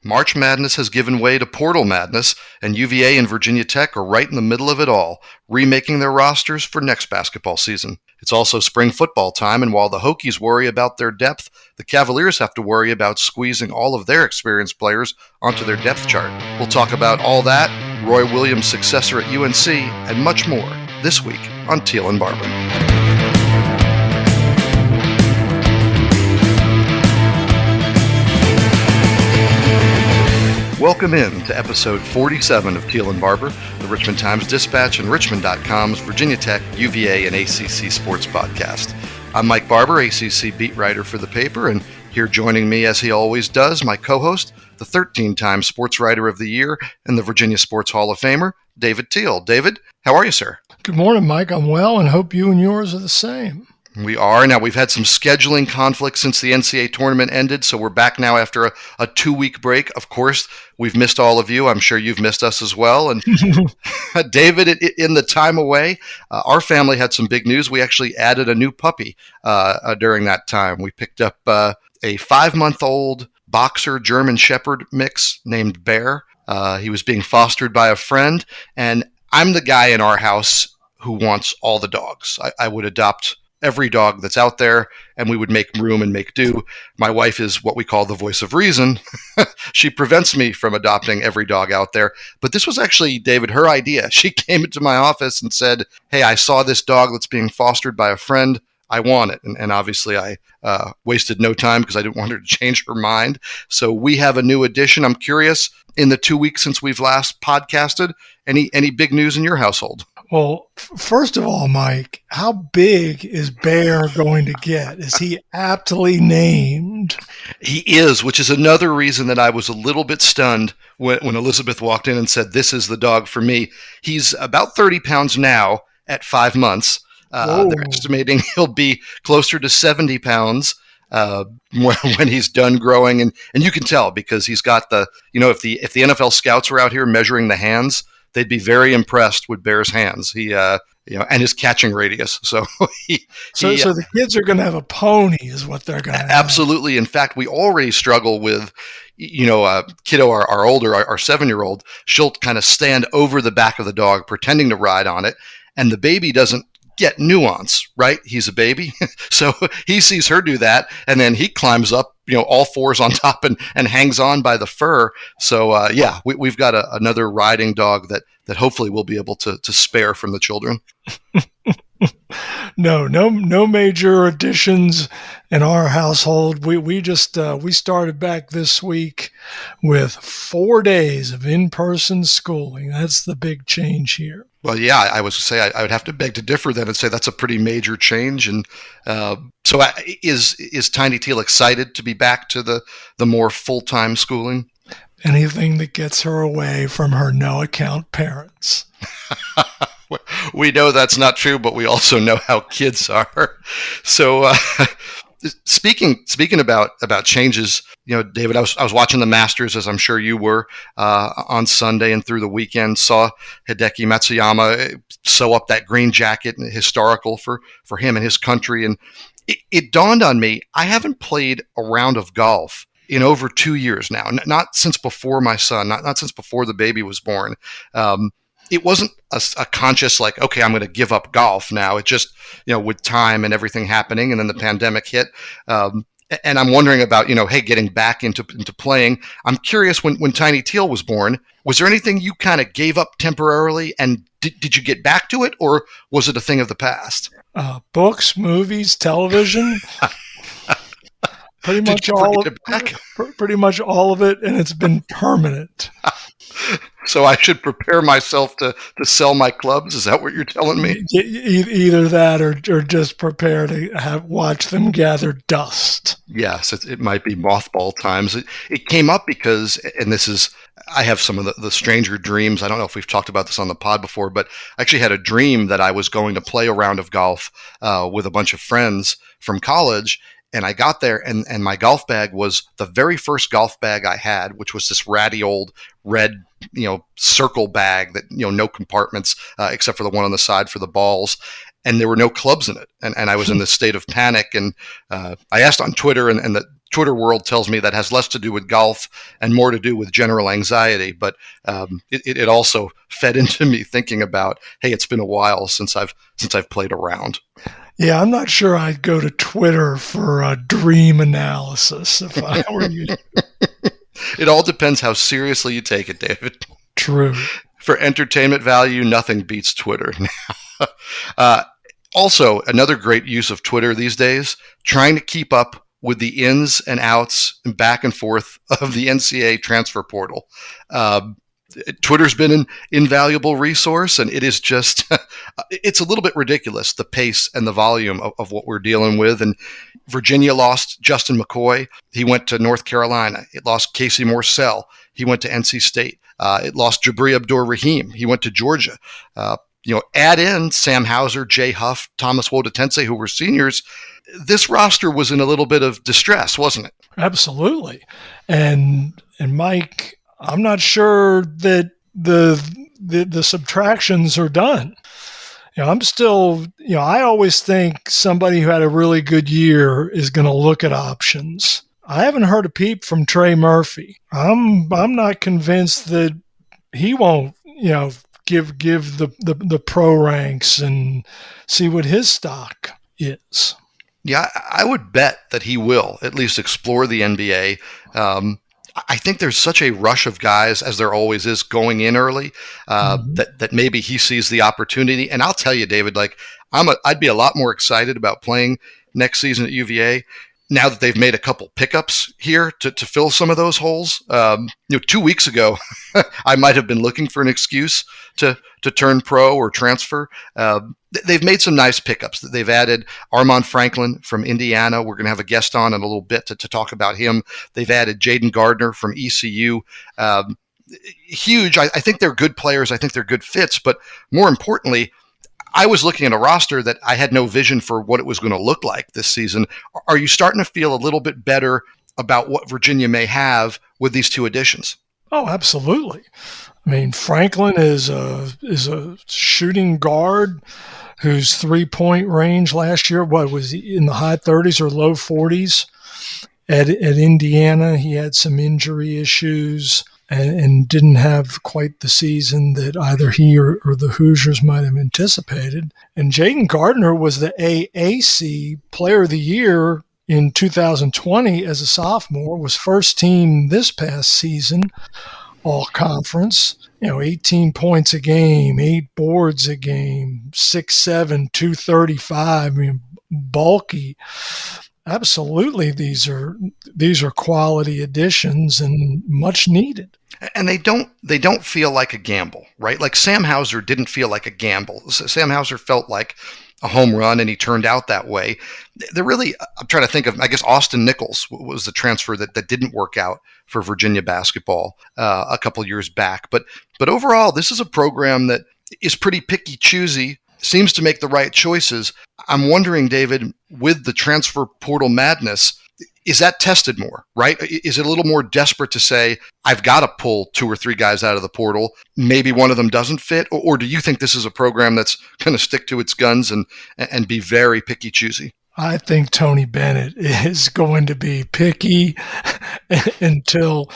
March Madness has given way to Portal Madness, and UVA and Virginia Tech are right in the middle of it all, remaking their rosters for next basketball season. It's also spring football time, and while the Hokies worry about their depth, the Cavaliers have to worry about squeezing all of their experienced players onto their depth chart. We'll talk about all that, Roy Williams' successor at UNC, and much more this week on Teel and Barber. Welcome in to episode 47 of Teel and Barber, the Richmond Times-Dispatch and Richmond.com's Virginia Tech, UVA, and ACC sports podcast. I'm Mike Barber, ACC beat writer for the paper, and here joining me, as he always does, my co-host, the 13-time Sports Writer of the Year and the Virginia Sports Hall of Famer, David Teel. David, how are you, sir? Good morning, Mike. I'm well and hope you and yours are the same. We are. Now, we've had some scheduling conflicts since the NCAA tournament ended, so we're back now after a 2-week break. Of course, we've missed all of you. I'm sure you've missed us as well. And David, in the time away, our family had some big news. We actually added a new puppy during that time. We picked up a 5-month-old boxer German Shepherd mix named Bear. He was being fostered by a friend, and I'm the guy in our house who wants all the dogs. I would adopt every dog that's out there, and we would make room and make do. My wife is what we call the voice of reason. She prevents me from adopting every dog out there. But this was actually, David, her idea. She came into my office and said, hey, I saw this dog that's being fostered by a friend. I want it. And obviously I wasted no time because I didn't want her to change her mind. So we have a new addition. I'm curious, in the 2 weeks since we've last podcasted, any big news in your household? Well, first of all, Mike, how big is Bear going to get? Is he aptly named? He is, which is another reason that I was a little bit stunned when Elizabeth walked in and said, this is the dog for me. He's about 30 pounds now at 5 months. They're estimating he'll be closer to 70 pounds when he's done growing. And you can tell because he's got if the NFL scouts were out here measuring the hands, they'd be very impressed with Bear's hands. He, and his catching radius. So so the kids are going to have a pony, is what they're going to have. Absolutely. In fact, we already struggle with, kiddo, our older, our 7-year-old. She'll kind of stand over the back of the dog, pretending to ride on it, and the baby doesn't get nuance, right? He's a baby. So he sees her do that, and then he climbs up, all fours on top and hangs on by the fur. So, we've got another riding dog that hopefully we'll be able to spare from the children. No major additions in our household. We started back this week with 4 days of in-person schooling. That's the big change here. Well, yeah, I was say I would have to beg to differ then and say that's a pretty major change. And so is Tiny Teel excited to be back to the more full-time schooling? Anything that gets her away from her no-account parents. We know that's not true, but we also know how kids are. So speaking about changes, David, I was watching the Masters, as I'm sure you were, on Sunday and through the weekend, saw Hideki Matsuyama sew up that green jacket, historical for him and his country. And it dawned on me, I haven't played a round of golf in over 2 years now, not since before my son, not since before the baby was born. It wasn't a conscious, like, okay, I'm going to give up golf now. It just, with time and everything happening, and then the pandemic hit. And I'm wondering about, getting back into playing. I'm curious, when Tiny Teel was born, was there anything you kind of gave up temporarily, and did you get back to it, or was it a thing of the past? Books, movies, television. Pretty much all of it, and it's been permanent. So I should prepare myself to sell my clubs? Is that what you're telling me? Either that or just prepare to watch them gather dust. Yes, it might be mothball times. It came up because, and I have some of the stranger dreams. I don't know if we've talked about this on the pod before, but I actually had a dream that I was going to play a round of golf with a bunch of friends from college. And I got there, and my golf bag was the very first golf bag I had, which was this ratty old red, circle bag that, no compartments except for the one on the side for the balls. And there were no clubs in it. And I was in this state of panic. And I asked on Twitter, and the Twitter world tells me that has less to do with golf and more to do with general anxiety. But it also fed into me thinking about, hey, it's been a while since I've played around. Yeah, I'm not sure I'd go to Twitter for a dream analysis if I were you. It all depends how seriously you take it, David. True. For entertainment value, nothing beats Twitter now. Also, another great use of Twitter these days, trying to keep up with the ins and outs and back and forth of the NCAA transfer portal. Twitter's been an invaluable resource, and it is just, it's a little bit ridiculous, the pace and the volume of what we're dealing with. And Virginia lost Justin McCoy. He went to North Carolina. It lost Casey Morsell. He went to NC State. It lost Jabri Abdur-Rahim. He went to Georgia. Add in Sam Hauser, Jay Huff, Thomas Wodatense, who were seniors. This roster was in a little bit of distress, wasn't it? Absolutely. And Mike, I'm not sure that the subtractions are done. I'm still, I always think somebody who had a really good year is going to look at options. I haven't heard a peep from Trey Murphy. I'm not convinced that he won't, give the pro ranks and see what his stock is. Yeah, I would bet that he will at least explore the NBA. I think there's such a rush of guys, as there always is, going in early, that maybe he sees the opportunity. And I'll tell you, David, I'd be a lot more excited about playing next season at UVA now that they've made a couple pickups here to fill some of those holes. 2 weeks ago, I might have been looking for an excuse to turn pro or transfer. They've made some nice pickups. They've added Armand Franklin from Indiana. We're going to have a guest on in a little bit to talk about him. They've added Jaden Gardner from ECU. Huge. I think they're good players. I think they're good fits. But more importantly, I was looking at a roster that I had no vision for what it was going to look like this season. Are you starting to feel a little bit better about what Virginia may have with these two additions? Oh, absolutely. I mean, Franklin is a shooting guard whose 3-point range last year, was in the high 30s or low 40s. At Indiana, he had some injury issues and didn't have quite the season that either he or the Hoosiers might have anticipated. And Jaden Gardner was the AAC Player of the Year in 2020 as a sophomore, was first team this past season, all conference, 18 points a game, 8 boards a game, 6'7", 235, bulky. Absolutely, these are quality additions and much needed. And they don't feel like a gamble, right? Like Sam Hauser didn't feel like a gamble. Sam Hauser felt like a home run, and he turned out that way. They're really, I'm trying to think of, I guess Austin Nichols was the transfer that didn't work out for Virginia basketball a couple years back. But overall, this is a program that is pretty picky, choosy, seems to make the right choices. I'm wondering, David, with the transfer portal madness, is that tested more, right? Is it a little more desperate to say, I've got to pull 2 or 3 guys out of the portal, maybe one of them doesn't fit? Or do you think this is a program that's going to stick to its guns and be very picky choosy? I think Tony Bennett is going to be picky until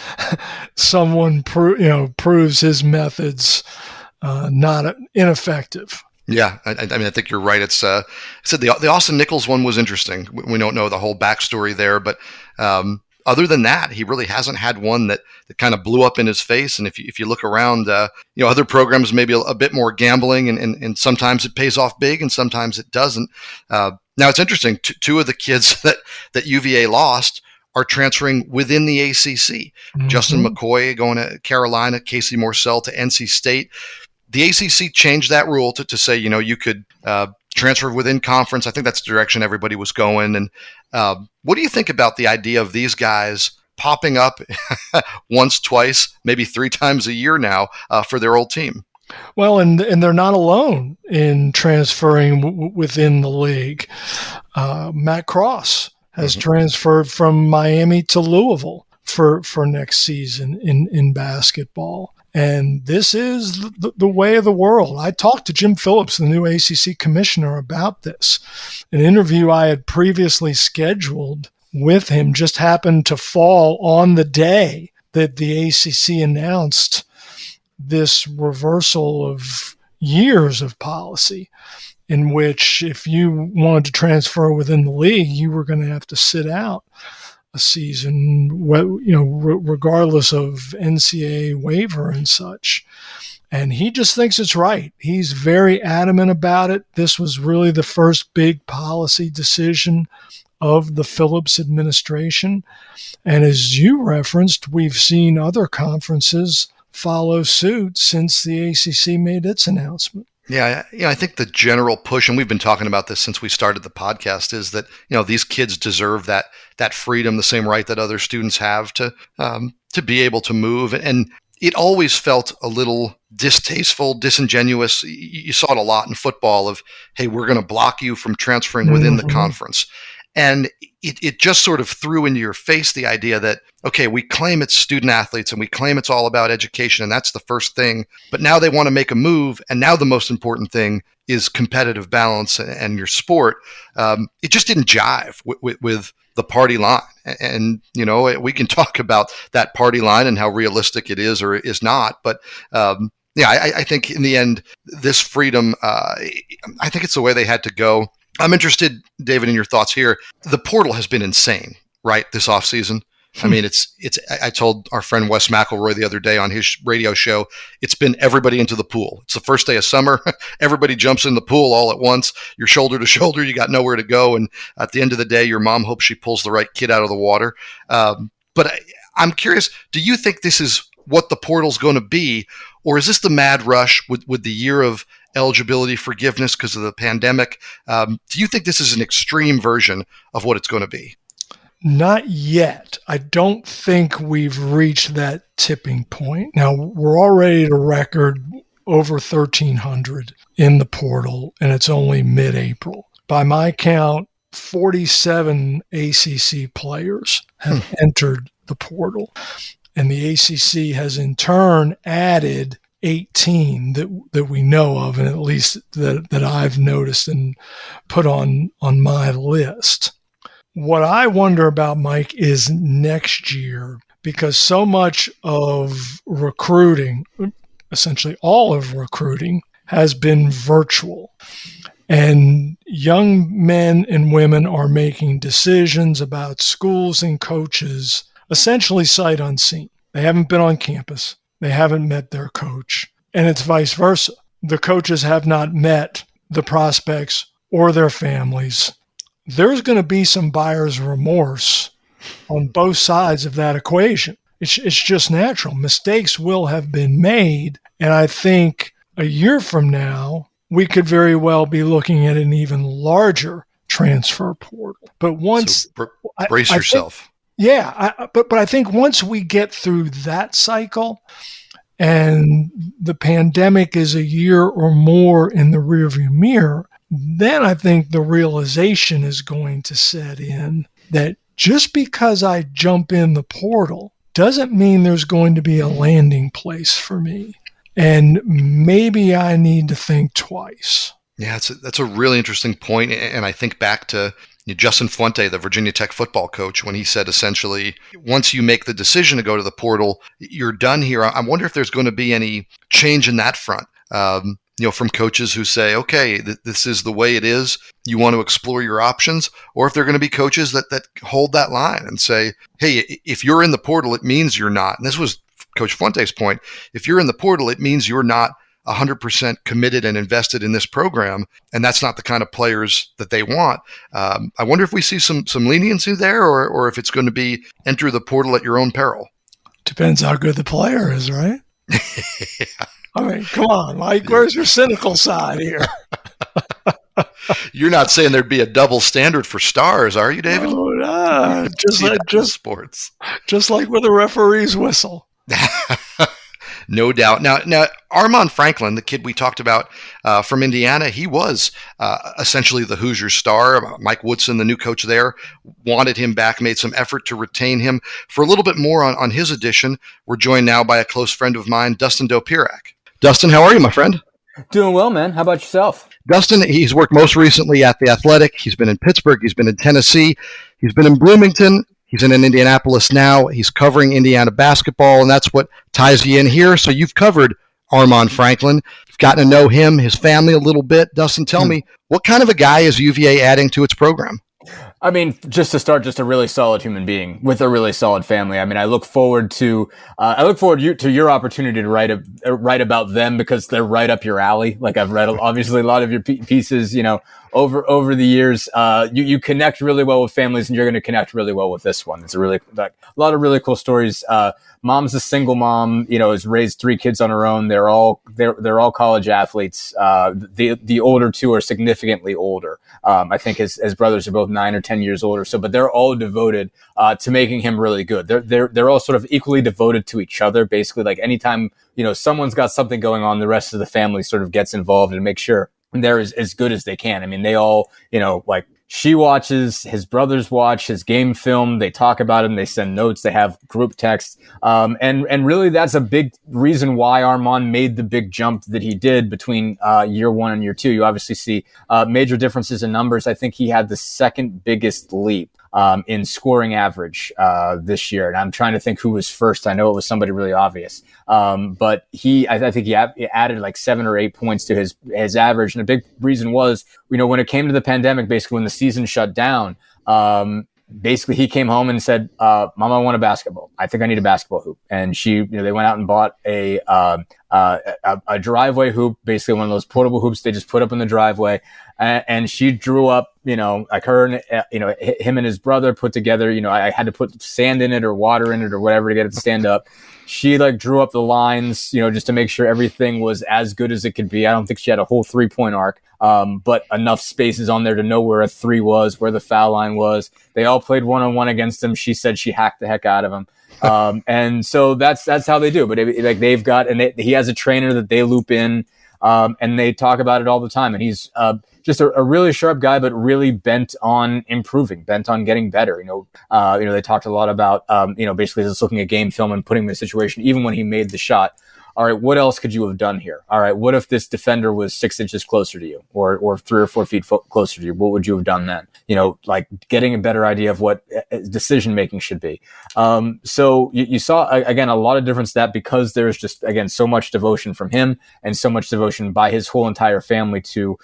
someone proves his methods not ineffective. Yeah, I think you're right. It's said the Austin Nichols one was interesting. We don't know the whole backstory there, but other than that, he really hasn't had one that kind of blew up in his face. And if you look around, other programs maybe a bit more gambling, and sometimes it pays off big, and sometimes it doesn't. Now it's interesting. 2 of the kids that UVA lost are transferring within the ACC. Mm-hmm. Justin McCoy going to Carolina, Casey Morsell to NC State. The ACC changed that rule to say, you could transfer within conference. I think that's the direction everybody was going. And what do you think about the idea of these guys popping up once, twice, maybe 3 times a year now for their old team? Well, and they're not alone in transferring within the league. Matt Cross has transferred from Miami to Louisville for next season in basketball. And this is the way of the world. I talked to Jim Phillips, the new ACC commissioner, about this. An interview I had previously scheduled with him just happened to fall on the day that the ACC announced this reversal of years of policy, in which if you wanted to transfer within the league, you were going to have to sit out a season, regardless of NCAA waiver and such. And he just thinks it's right. He's very adamant about it. This was really the first big policy decision of the Phillips administration. And as you referenced, we've seen other conferences follow suit since the ACC made its announcement. Yeah, I think the general push, and we've been talking about this since we started the podcast, is that these kids deserve that freedom, the same right that other students have to be able to move. And it always felt a little distasteful, disingenuous. You saw it a lot in football of, hey, we're going to block you from transferring within the conference. And it just sort of threw into your face the idea that, okay, we claim it's student athletes and we claim it's all about education, and that's the first thing. But now they want to make a move, and now the most important thing is competitive balance and your sport. It just didn't jive with the party line. And, we can talk about that party line and how realistic it is or is not. But I think in the end, this freedom, I think it's the way they had to go. I'm interested, David, in your thoughts here. The portal has been insane, right, this offseason? I mean, I told our friend Wes McElroy the other day on his radio show, it's been everybody into the pool. It's the first day of summer. Everybody jumps in the pool all at once. You're shoulder to shoulder. You got nowhere to go. And at the end of the day, your mom hopes she pulls the right kid out of the water. But I'm curious, do you think this is what the portal's going to be? Or is this the mad rush with the year of eligibility forgiveness because of the pandemic? Do you think this is an extreme version of what it's going to be? Not yet. I don't think we've reached that tipping point. Now, we're already at a record over 1,300 in the portal, and it's only mid-April. By my count, 47 ACC players have entered the portal, and the ACC has in turn added 18 that we know of, and at least that I've noticed and put on my list. What I wonder about, Mike, is next year, because so much of recruiting, essentially all of recruiting, has been virtual. And young men and women are making decisions about schools and coaches essentially sight unseen. They haven't been on campus. They haven't met their coach. And it's vice versa. The coaches have not met the prospects or their families. There's going to be some buyer's remorse on both sides of that equation. It's just natural. Mistakes will have been made. And I think a year from now, we could very well be looking at an even larger transfer portal. But once... So brace yourself. But I think once we get through that cycle and the pandemic is a year or more in the rearview mirror, then I think the realization is going to set in that just because I jump in the portal doesn't mean there's going to be a landing place for me. And maybe I need to think twice. Yeah, that's a really interesting point. And I think back to Justin Fuente, the Virginia Tech football coach, when he said essentially, once you make the decision to go to the portal, you're done here. I wonder if there's going to be any change in that front. From coaches who say, okay, this is the way it is. You want to explore your options, or if they're going to be coaches that hold that line and say, hey, if you're in the portal, it means you're not. And this was Coach Fuente's point. If you're in the portal, it means you're not 100% committed and invested in this program, and that's not the kind of players that they want. I wonder if we see some leniency there, or if it's going to be enter the portal at your own peril. Depends how good the player is, right? Yeah. I mean, come on, Mike, where's your cynical side here? You're not saying there'd be a double standard for stars, are you, David? Oh, no. Just sports. Just like with a referee's whistle. No doubt. Now, Armand Franklin, the kid we talked about from Indiana, he was essentially the Hoosiers star. Mike Woodson, the new coach there, wanted him back, made some effort to retain him. For a little bit more on his addition, we're joined now by a close friend of mine, Dustin Dopirak. Dustin, how are you, my friend? Doing well, man. How about yourself? Dustin, he's worked most recently at The Athletic. He's been in Pittsburgh. He's been in Tennessee. He's been in Bloomington. He's in Indianapolis now. He's covering Indiana basketball, and that's what ties you in here. So you've covered Armaan Franklin. You've gotten to know him, his family a little bit. Dustin, tell me, what kind of a guy is UVA adding to its program? I mean, just to start, just a really solid human being with a really solid family. I mean, I look forward to your opportunity to write about them, because they're right up your alley. Like, I've read obviously a lot of your pieces, over the years. You connect really well with families, and you're going to connect really well with this one. It's a lot of really cool stories. Mom's a single mom, has raised 3 kids on her own. They're all college athletes. The older 2 are significantly older. I think his brothers are both 9 or 10 years older. But they're all devoted to making him really good. They're all sort of equally devoted to each other. Basically, like, anytime someone's got something going on, the rest of the family sort of gets involved and makes sure they're as good as they can. I mean, they all, like, she watches, his brothers watch his game film. They talk about him. They send notes. They have group texts. And really, that's a big reason why Armaan made the big jump that he did between year 1 and year 2. You obviously see major differences in numbers. I think he had the second biggest leap in scoring average this year. And I'm trying to think who was first. I know it was somebody really obvious. But I think he added like 7 or 8 points to his average. And a big reason was, when it came to the pandemic, basically when the season shut down, basically he came home and said, Mom, I want a basketball. I think I need a basketball hoop. And they went out and bought a driveway hoop, basically one of those portable hoops they just put up in the driveway. And she drew up, like her and, him and his brother put together, I had to put sand in it or water in it or whatever to get it to stand up. She drew up the lines, just to make sure everything was as good as it could be. I don't think she had a whole 3-point arc, but enough spaces on there to know where a 3 was, where the foul line was. They all played 1-on-1 against him. She said she hacked the heck out of him. And so that's how they do. But they've got, and he has a trainer that they loop in, and they talk about it all the time. And he's just a really sharp guy, but really bent on improving, bent on getting better. They talked a lot about, basically just looking at game film and putting him in the situation, even when he made the shot. All right, what else could you have done here? All right, what if this defender was 6 inches closer to you, or 3 or 4 feet closer to you? What would you have done then? Like getting a better idea of what decision making should be. So you saw again a lot of difference that, because there's just again so much devotion from him and so much devotion by his whole entire family to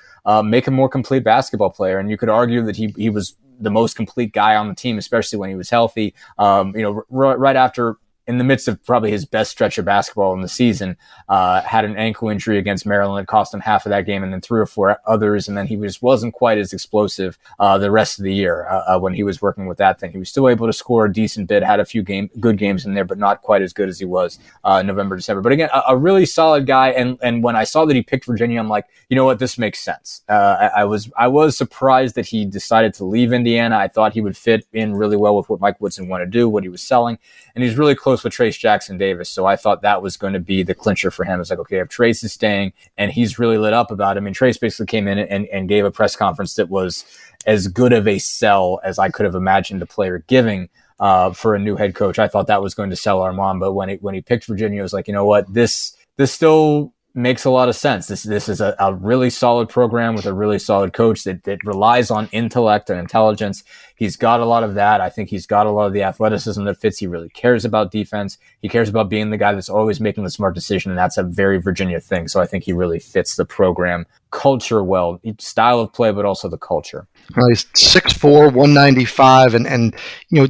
make a more complete basketball player. And you could argue that he was the most complete guy on the team, especially when he was healthy. Right after, in the midst of probably his best stretch of basketball in the season, had an ankle injury against Maryland. It cost him half of that game and then 3 or 4 others. And then he wasn't quite as explosive the rest of the year when he was working with that thing. He was still able to score a decent bit, had a few good games in there, but not quite as good as he was November, December. But again, a really solid guy. And when I saw that he picked Virginia, I'm like, you know what, this makes sense. I was surprised that he decided to leave Indiana. I thought he would fit in really well with what Mike Woodson wanted to do, what he was selling. And he's really close with Trace Jackson Davis. So I thought that was going to be the clincher for him. It's like, okay, if Trace is staying and he's really lit up about it. I mean, Trace basically came in and gave a press conference that was as good of a sell as I could have imagined a player giving for a new head coach. I thought that was going to sell Armaan, but when he picked Virginia, it was like, you know what, this still makes a lot of sense. This is a really solid program with a really solid coach that relies on intellect and intelligence. He's got a lot of that. I think he's got a lot of the athleticism that fits. He really cares about defense. He cares about being the guy that's always making the smart decision, and that's a very Virginia thing. So I think he really fits the program culture well, style of play, but also the culture. He's 6'4", 195, and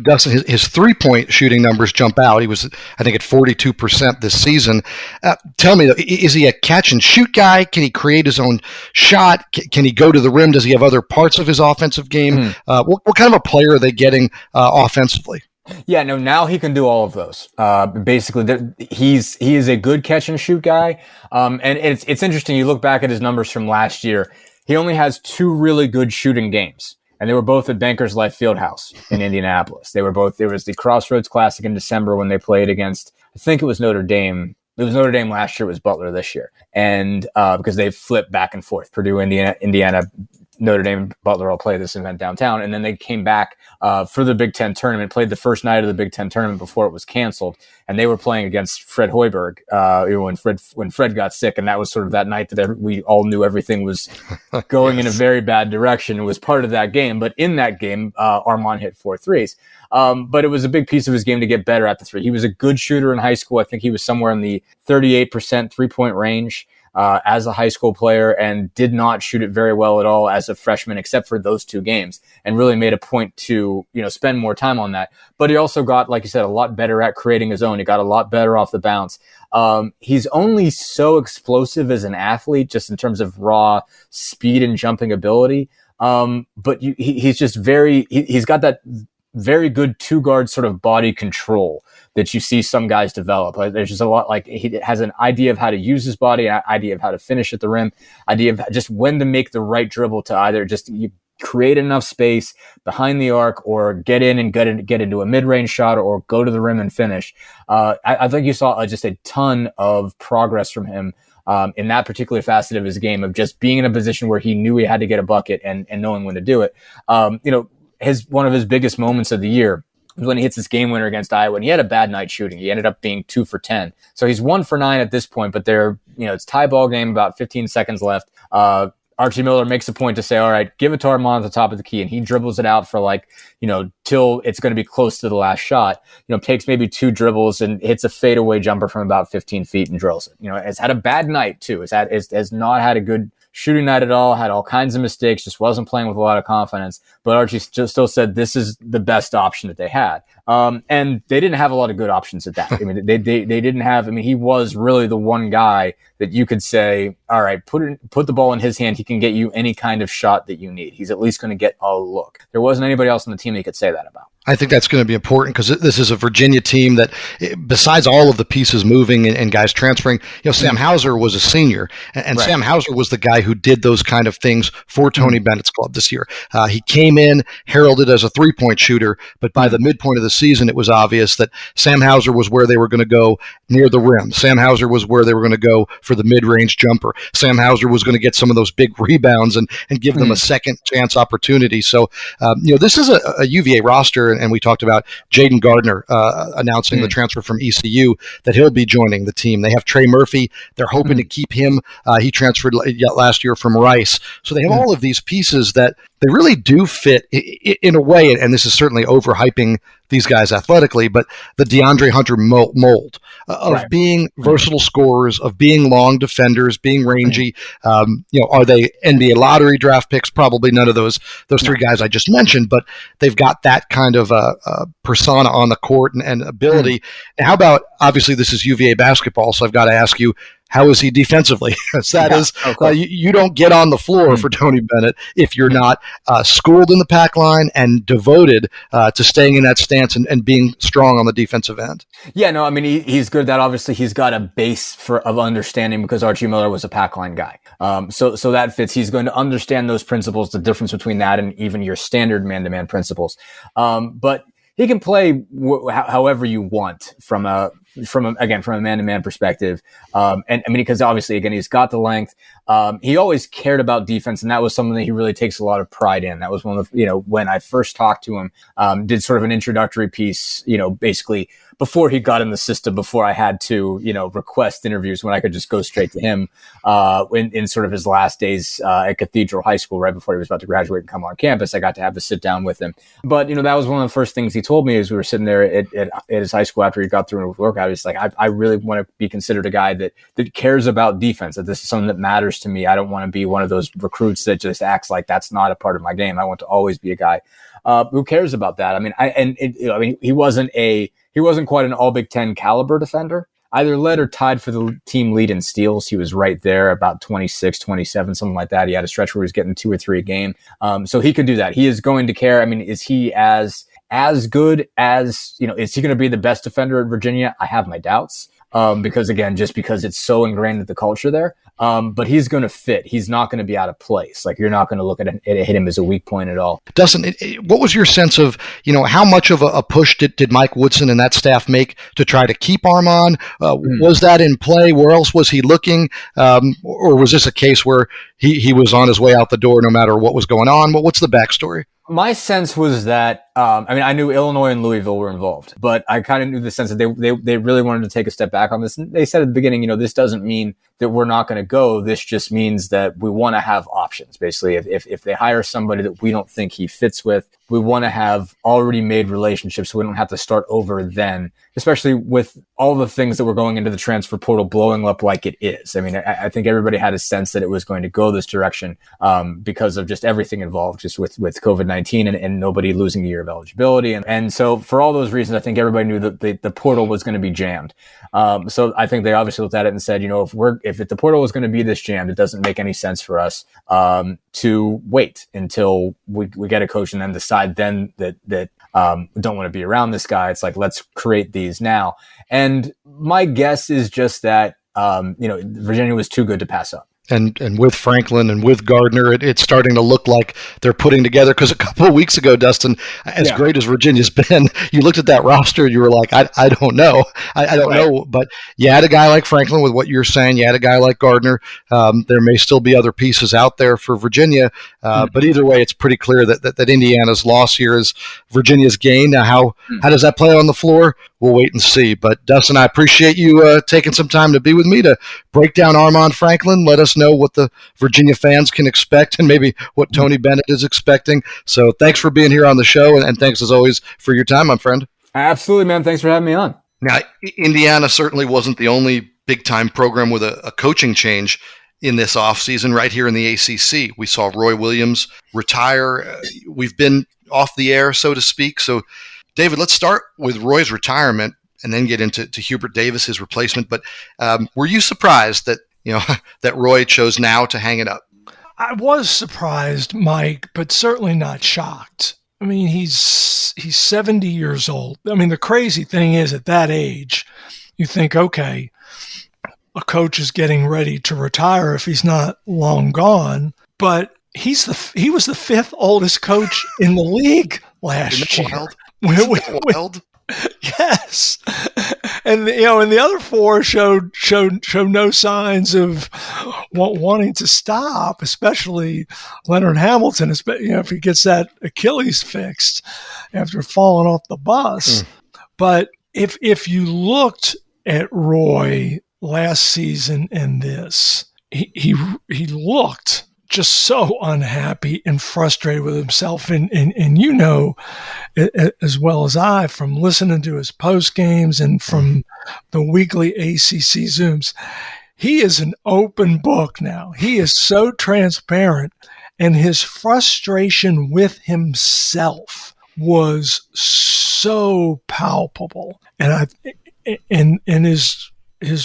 Dustin, his 3-point shooting numbers jump out. He was, I think, at 42% this season. Tell me, is he a catch and shoot guy? Can he create his own shot? Can he go to the rim? Does he have other parts of his offensive game? What kind of a player are they getting offensively? Yeah, no, now he can do all of those. Basically, he is a good catch and shoot guy. And it's interesting. You look back at his numbers from last year. He only has 2 really good shooting games, and they were both at Bankers Life Fieldhouse in Indianapolis. There was the Crossroads Classic in December when they played against, I think it was Notre Dame. It was Notre Dame last year. It was Butler this year. And because they flipped back and forth, Purdue, Indiana, Notre Dame and Butler all play this event downtown. And then they came back for the Big Ten tournament, played the first night of the Big Ten tournament before it was canceled. And they were playing against Fred Hoiberg when Fred got sick. And that was sort of that night that we all knew everything was going in a very bad direction. It was part of that game. But in that game, Armand hit 4 threes. But it was a big piece of his game to get better at the three. He was a good shooter in high school. I think he was somewhere in the 38% three-point range as a high school player, and did not shoot it very well at all as a freshman, except for those 2 games, and really made a point to, spend more time on that. But he also got, like you said, a lot better at creating his own. He got a lot better off the bounce. He's only so explosive as an athlete, just in terms of raw speed and jumping ability. But he's just he's got that very good 2-guard sort of body control that you see some guys develop. There's just a lot, like, he has an idea of how to use his body, an idea of how to finish at the rim, idea of just when to make the right dribble to either just create enough space behind the arc, or get in and get into a mid-range shot, or go to the rim and finish. I think you saw just a ton of progress from him in that particular facet of his game, of just being in a position where he knew he had to get a bucket and knowing when to do it. One of his biggest moments of the year was when he hits this game winner against Iowa, and he had a bad night shooting. He ended up being 2 for 10. So he's 1 for 9 at this point, but it's tie ball game, about 15 seconds left. Archie Miller makes a point to say, all right, give it to Armand at the top of the key. And he dribbles it out for till it's going to be close to the last shot, takes maybe 2 dribbles and hits a fadeaway jumper from about 15 feet and drills it. Has had a bad night too. Has not had a good shooting night at all, had all kinds of mistakes, just wasn't playing with a lot of confidence. But Archie still said this is the best option that they had. And they didn't have a lot of good options at that. I mean, they didn't have, he was really the one guy that you could say, all right, put the ball in his hand. He can get you any kind of shot that you need. He's at least going to get a look. There wasn't anybody else on the team that you could say that about. I think that's going to be important, because this is a Virginia team that, besides all of the pieces moving and guys transferring, Sam Hauser was a senior, and right. Sam Hauser was the guy who did those kind of things for Tony Bennett's club this year. He came in heralded as a 3-point shooter, but by the midpoint of the season, it was obvious that Sam Hauser was where they were going to go near the rim. Sam Hauser was where they were going to go for the mid-range jumper. Sam Hauser was going to get some of those big rebounds and give them a second chance opportunity. So, this is a UVA roster, and we talked about Jaden Gardner announcing the transfer from ECU, that he'll be joining the team. They have Trey Murphy. They're hoping to keep him. He transferred last year from Rice. So they have all of these pieces that they really do fit in a way, and this is certainly overhyping these guys athletically, but the DeAndre Hunter mold of being versatile scorers, of being long defenders, being rangy. Are they NBA lottery draft picks? Probably none of those 3 guys I just mentioned, but they've got that kind of persona on the court and ability. And how about, obviously this is UVA basketball, so I've got to ask you, how is he defensively? You don't get on the floor for Tony Bennett if you're not schooled in the pack line and devoted to staying in that stance and being strong on the defensive end. Yeah, no, he's good at that. Obviously, he's got a base of understanding, because Archie Miller was a pack line guy. So that fits. He's going to understand those principles, the difference between that and even your standard man-to-man principles. But he can play however you want from a man-to-man perspective. Because obviously, again, he's got the length. He always cared about defense, and that was something that he really takes a lot of pride in. That was one of when I first talked to him, did sort of an introductory piece, basically before he got in the system, before I had to, request interviews, when I could just go straight to him in sort of his last days at Cathedral High School, right before he was about to graduate and come on campus. I got to have a sit down with him. But, that was one of the first things he told me as we were sitting there at his high school after he got through his workout. He's like, I really want to be considered a guy that cares about defense, that this is something that matters to me. I don't want to be one of those recruits that just acts like that's not a part of my game. I want to always be a guy who cares about that. He wasn't quite an all Big Ten caliber defender, either led or tied for the team lead in steals. He was right there, about 26, 27, something like that. He had a stretch where he was getting 2 or 3 a game. So he could do that. He is going to care. Is he as good as, is he going to be the best defender at Virginia? I have my doubts. because again, just because it's so ingrained in the culture there. But he's going to fit. He's not going to be out of place. Like, you're not going to look at it and hit him as a weak point at all. Dustin, what was your sense of, how much of a push did Mike Woodson and that staff make to try to keep Armand? Was that in play? Where else was he looking? Or was this a case where he was on his way out the door no matter what was going on? What's the backstory? My sense was that, I knew Illinois and Louisville were involved, but I kind of knew the sense that they really wanted to take a step back on this. And they said at the beginning, this doesn't mean that we're not going to go. This just means that we want to have options. Basically, if they hire somebody that we don't think he fits with, we want to have already made relationships so we don't have to start over then, especially with all the things that were going into the transfer portal blowing up like it is. I think everybody had a sense that it was going to go this direction because of just everything involved, just with COVID-19 and nobody losing a year of eligibility. And so for all those reasons, I think everybody knew that the portal was going to be jammed. So I think they obviously looked at it and said, if the portal was going to be this jammed, it doesn't make any sense for us to wait until we get a coach and then decide then that don't want to be around this guy. It's like, let's create these now. And my guess is just that Virginia was too good to pass up. And with Franklin and with Gardner, it's starting to look like they're putting together. Because a couple of weeks ago, Dustin, as great as Virginia's been, you looked at that roster, you were like, I don't know. I don't know. But you had a guy like Franklin with what you're saying. You had a guy like Gardner. There may still be other pieces out there for Virginia. But either way, it's pretty clear that Indiana's loss here is Virginia's gain. Now, how does that play on the floor? We'll wait and see. But Dustin, I appreciate you taking some time to be with me to break down Armand Franklin. Let us know what the Virginia fans can expect and maybe what Tony Bennett is expecting. So thanks for being here on the show, and thanks as always for your time, my friend. Absolutely, man. Thanks for having me on. Now, Indiana certainly wasn't the only big-time program with a coaching change in this offseason. Right here in the ACC, we saw Roy Williams retire. We've been off the air, so to speak. So, David, let's start with Roy's retirement and then get into Hubert Davis, his replacement. But were you surprised that that Roy chose now to hang it up? I was surprised, Mike, but certainly not shocked. He's 70 years old. The crazy thing is, at that age, you think, okay, a coach is getting ready to retire if he's not long gone. But he was the fifth oldest coach in the league last year. Wild? Yes, and the other four showed no signs of wanting to stop, especially Leonard Hamilton. If he gets that Achilles fixed after falling off the bus. But if you looked at Roy last season and this, he looked just so unhappy and frustrated with himself. And as well as I, from listening to his post games and from the weekly ACC Zooms, he is an open book now. He is so transparent, and his frustration with himself was so palpable. And his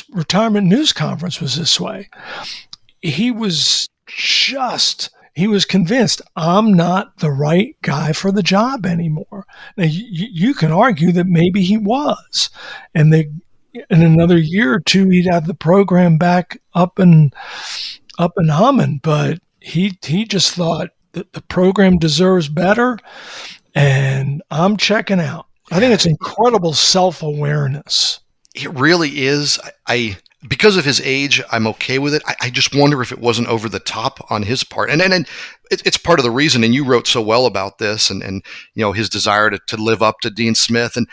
retirement news conference was this way. He was convinced, I'm not the right guy for the job anymore. Now, you can argue that maybe he was, and in another year or two, he'd have the program back up and humming. But he just thought that the program deserves better, and I'm checking out. I think it's incredible self-awareness. It really is. Because of his age, I'm okay with it. I just wonder if it wasn't over the top on his part. And it's part of the reason, and you wrote so well about this and his desire to live up to Dean Smith. And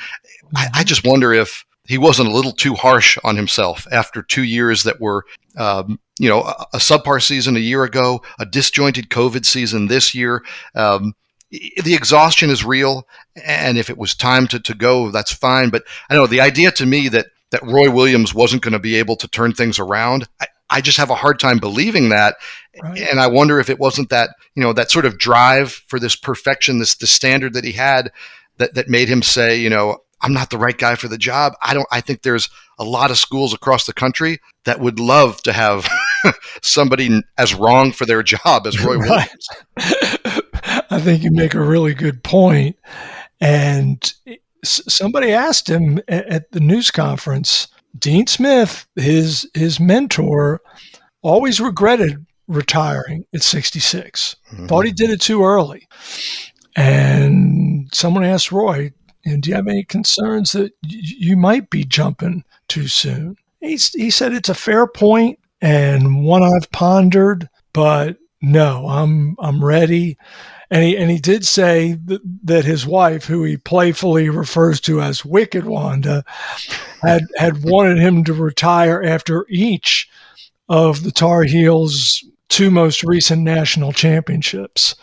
I just wonder if he wasn't a little too harsh on himself after 2 years that were, a subpar season a year ago, a disjointed COVID season this year. The exhaustion is real. And if it was time to go, that's fine. But I know the idea to me that Roy Williams wasn't going to be able to turn things around, I just have a hard time believing that. Right. And I wonder if it wasn't that, that sort of drive for this perfection, this standard that he had that made him say, I'm not the right guy for the job. I think there's a lot of schools across the country that would love to have somebody as wrong for their job as Roy Williams. I think you make a really good point. And somebody asked him at the news conference, Dean Smith, his mentor, always regretted retiring at 66. Mm-hmm. Thought he did it too early. And someone asked Roy, do you have any concerns that you might be jumping too soon? He said it's a fair point and one I've pondered, but no, I'm ready. And he did say that his wife, who he playfully refers to as Wicked Wanda, had wanted him to retire after each of the Tar Heels' two most recent national championships.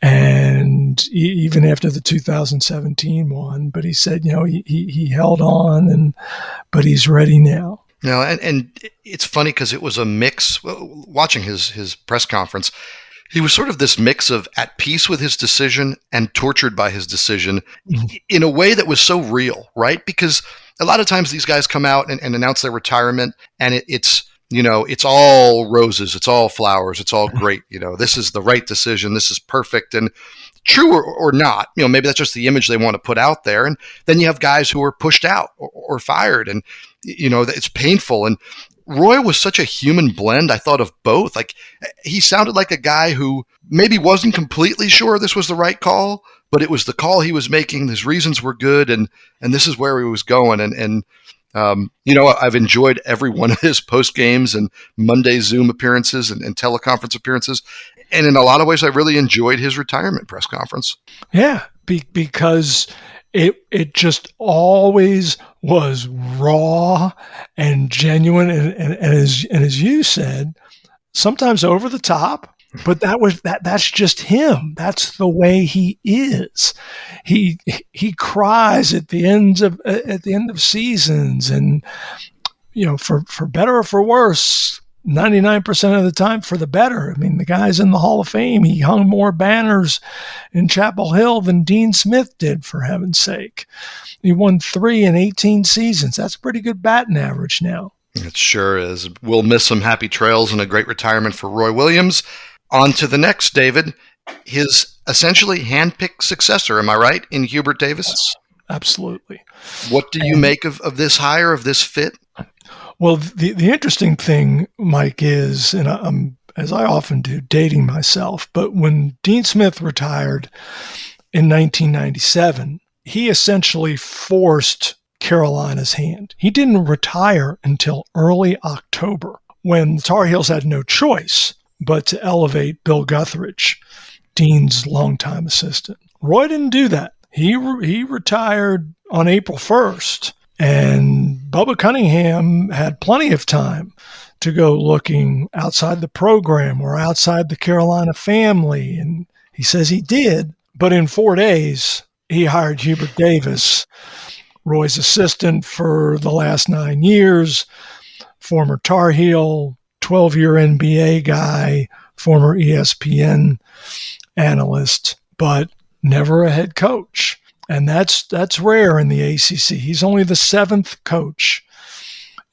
And even after the 2017 one, but he said, he held on, but he's ready now. No, and it's funny because it was a mix. Watching his press conference, he was sort of this mix of at peace with his decision and tortured by his decision in a way that was so real, right? Because a lot of times these guys come out and announce their retirement, and it's all roses, it's all flowers, it's all great. This is the right decision, this is perfect. And true or not, maybe that's just the image they want to put out there. And then you have guys who are pushed out or fired, and it's painful. And Roy was such a human blend, I thought, of both. Like, he sounded like a guy who maybe wasn't completely sure this was the right call, but it was the call he was making. His reasons were good, and this is where he was going. And I've enjoyed every one of his post games and Monday Zoom appearances and teleconference appearances. And in a lot of ways, I really enjoyed his retirement press conference. Yeah, because it just always was raw and genuine, and as you said, sometimes over the top. But that's just him. That's the way he is. He cries at the end of seasons, and for better or for worse, 99% of the time for the better. I mean, the guy's in the Hall of Fame. He hung more banners in Chapel Hill than Dean Smith did, for heaven's sake. He won 3 in 18 seasons. That's a pretty good batting average now. It sure is. We'll miss some happy trails and a great retirement for Roy Williams. On to the next, David. His essentially handpicked successor, am I right, in Hubert Davis? Yes, absolutely. What do you make of this hire, of this fit? Well, the interesting thing, Mike, is, and I'm, as I often do, dating myself, but when Dean Smith retired in 1997, he essentially forced Carolina's hand. He didn't retire until early October, when the Tar Heels had no choice but to elevate Bill Guthridge, Dean's longtime assistant. Roy didn't do that. He retired on April 1st, and Bubba Cunningham had plenty of time to go looking outside the program or outside the Carolina family, and he says he did. But in 4 days, he hired Hubert Davis, Roy's assistant for the last 9 years, former Tar Heel, 12-year NBA guy, former ESPN analyst, but never a head coach. And that's rare in the ACC. He's only the 7th coach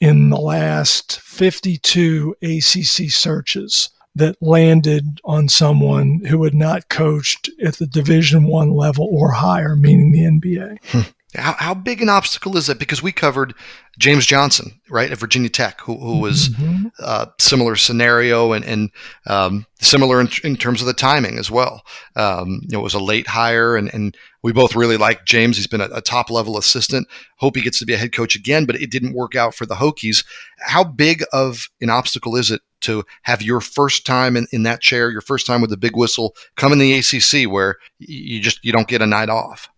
in the last 52 ACC searches that landed on someone who had not coached at the Division I level or higher, meaning the NBA. How big an obstacle is that? Because we covered James Johnson, right, at Virginia Tech, who was similar scenario and similar in terms of the timing as well. It was a late hire, and we both really like James. He's been a top-level assistant. Hope he gets to be a head coach again, but it didn't work out for the Hokies. How big of an obstacle is it to have your first time in that chair, your first time with the big whistle, come in the ACC where you don't get a night off?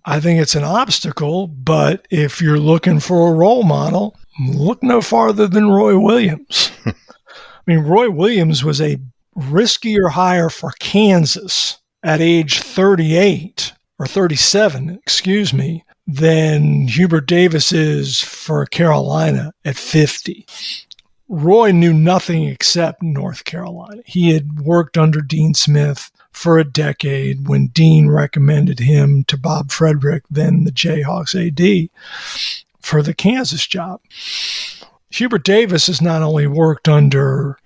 I think it's an obstacle, but if you're looking for a role model, look no farther than Roy Williams. I mean, Roy Williams was a riskier hire for Kansas at age 38 or 37, than Hubert Davis is for Carolina at 50. Roy knew nothing except North Carolina. He had worked under Dean Smith for a decade when Dean recommended him to Bob Frederick, then the Jayhawks AD, for the Kansas job. Hubert Davis has not only worked under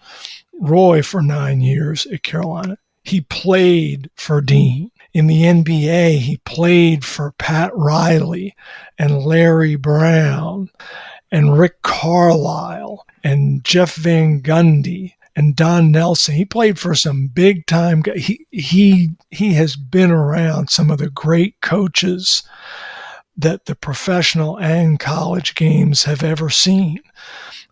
Roy for 9 years at Carolina, he played for Dean. In the NBA, he played for Pat Riley and Larry Brown and Rick Carlisle and Jeff Van Gundy and Don Nelson. He played for some big time guys. He has been around some of the great coaches that the professional and college games have ever seen.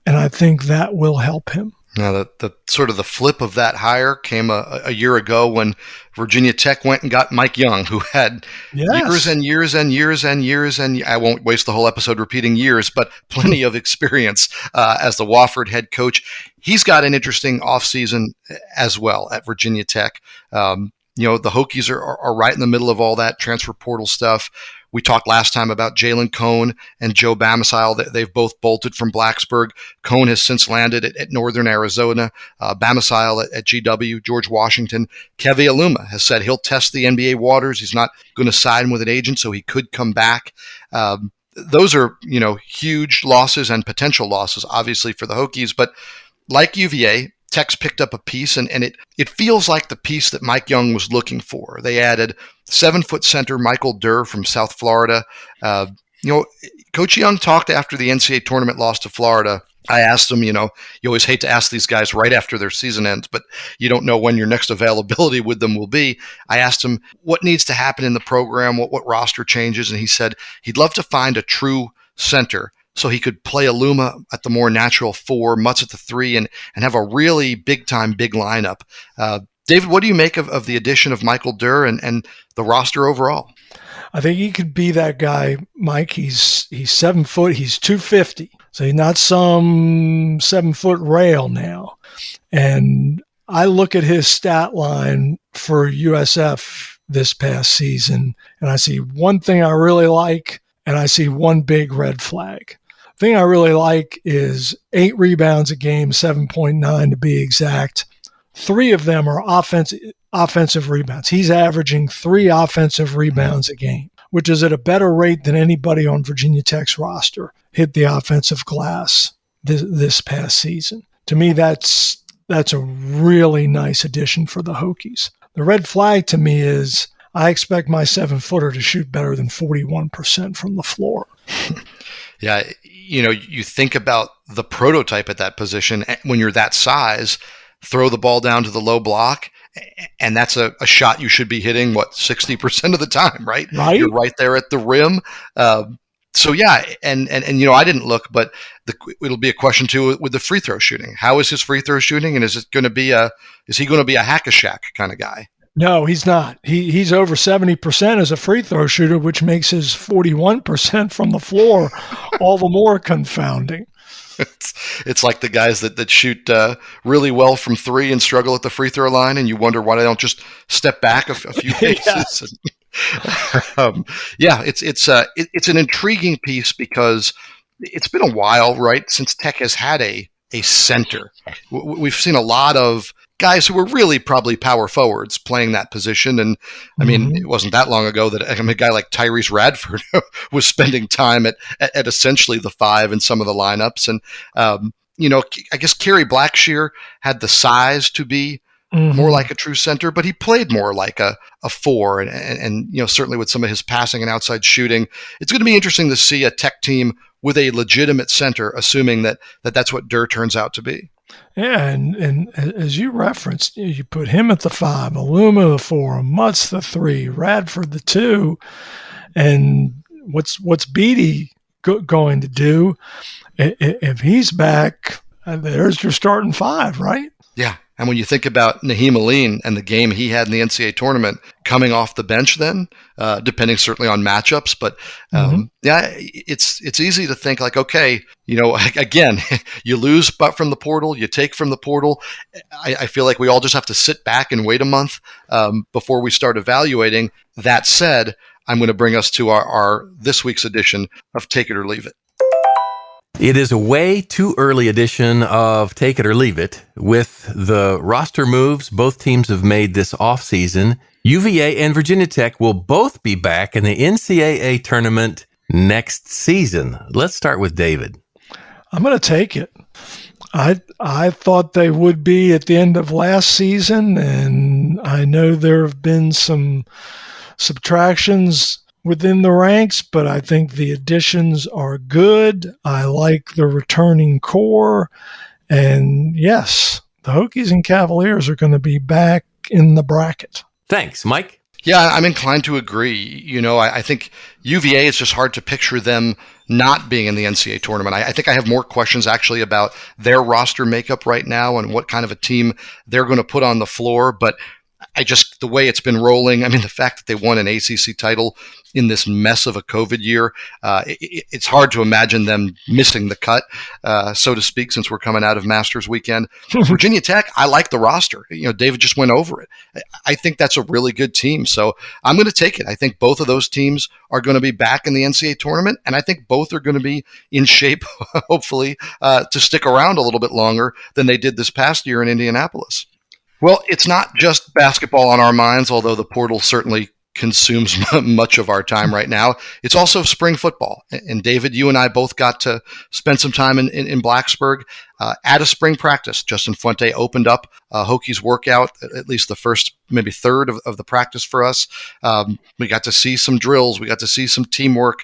And I think that will help him. Now, the sort of the flip of that hire came a year ago when Virginia Tech went and got Mike Young, who had years and years and years and years, and I won't waste the whole episode repeating years, but plenty of experience as the Wofford head coach. He's got an interesting offseason as well at Virginia Tech. The Hokies are right in the middle of all that transfer portal stuff. We talked last time about Jalen Cone and Joe Bamasile. They've both bolted from Blacksburg. Cone has since landed at Northern Arizona. Bamasile at GW. George Washington. Kevy Aluma has said he'll test the NBA waters. He's not going to sign with an agent, so he could come back. Those are, huge losses and potential losses, obviously, for the Hokies. But like UVA, Tech's picked up a piece, and it feels like the piece that Mike Young was looking for. They added 7-foot center Michael Durr from South Florida. Coach Young talked after the NCAA tournament loss to Florida. I asked him, you always hate to ask these guys right after their season ends, but you don't know when your next availability with them will be. I asked him what needs to happen in the program, what roster changes, and he said he'd love to find a true center so he could play Aluma at the more natural 4, Mutz at the 3, and have a really big lineup. David, what do you make of the addition of Michael Durr and the roster overall? I think he could be that guy, Mike. He's 7 foot. He's 250. So he's not some 7-foot rail now. And I look at his stat line for USF this past season, and I see one thing I really like, and I see one big red flag. The thing I really like is 8 rebounds a game, 7.9 to be exact. 3 of them are offensive rebounds. He's averaging 3 offensive rebounds a game, which is at a better rate than anybody on Virginia Tech's roster hit the offensive glass this past season. To me, that's a really nice addition for the Hokies. The red flag to me is I expect my 7-footer to shoot better than 41% from the floor. Yeah, you think about the prototype at that position when you're that size, throw the ball down to the low block, and that's a shot you should be hitting, 60% of the time, right? Right. You're right there at the rim. So yeah, and I didn't look, but it'll be a question too with the free throw shooting. How is his free throw shooting, and is he going to be a hack-a-shack kind of guy? No, he's not. He's over 70% as a free throw shooter, which makes his 41% from the floor all the more confounding. It's like the guys that shoot really well from 3 and struggle at the free throw line, and you wonder why they don't just step back a few paces. It's an intriguing piece because it's been a while, right, since Tech has had a center. We've seen a lot of guys who were really probably power forwards playing that position. And I mean, It wasn't that long ago that a guy like Tyrese Radford was spending time at essentially the 5 in some of the lineups. And, I guess Kerry Blackshear had the size to be more like a true center, but he played more like a 4. And certainly with some of his passing and outside shooting, it's going to be interesting to see a Tech team with a legitimate center, assuming that's what Durr turns out to be. Yeah, and as you referenced, you put him at the 5, Aluma the 4, Mutz the 3, Radford the 2, and what's Beatty going to do if he's back? There's your starting 5, right? Yeah. And when you think about Naheem Aline and the game he had in the NCAA tournament coming off the bench then, depending certainly on matchups, but it's easy to think like, okay, again, you lose but from the portal, you take from the portal. I feel like we all just have to sit back and wait a month before we start evaluating. That said, I'm going to bring us to our this week's edition of Take It or Leave It. It is a way too early edition of Take It or Leave It. With the roster moves both teams have made this offseason, UVA and Virginia Tech will both be back in the NCAA tournament next season. Let's start with David. I'm going to take it. I thought they would be at the end of last season, and I know there have been some subtractions within the ranks, but I think the additions are good. I like the returning core. And yes, the Hokies and Cavaliers are going to be back in the bracket. Thanks, Mike. Yeah, I'm inclined to agree. I think UVA, it's just hard to picture them not being in the NCAA tournament. I think I have more questions actually about their roster makeup right now and what kind of a team they're going to put on the floor. But the way it's been rolling, I mean, the fact that they won an ACC title in this mess of a COVID year, it's hard to imagine them missing the cut, so to speak, since we're coming out of Masters weekend. Virginia Tech, I like the roster. David just went over it. I think that's a really good team. So I'm going to take it. I think both of those teams are going to be back in the NCAA tournament, and I think both are going to be in shape, hopefully, to stick around a little bit longer than they did this past year in Indianapolis. Well, it's not just basketball on our minds, although the portal certainly consumes much of our time right now. It's also spring football. And David, you and I both got to spend some time in Blacksburg at a spring practice. Justin Fuente opened up Hokies workout, at least the first maybe third of the practice for us. We got to see some drills. We got to see some teamwork.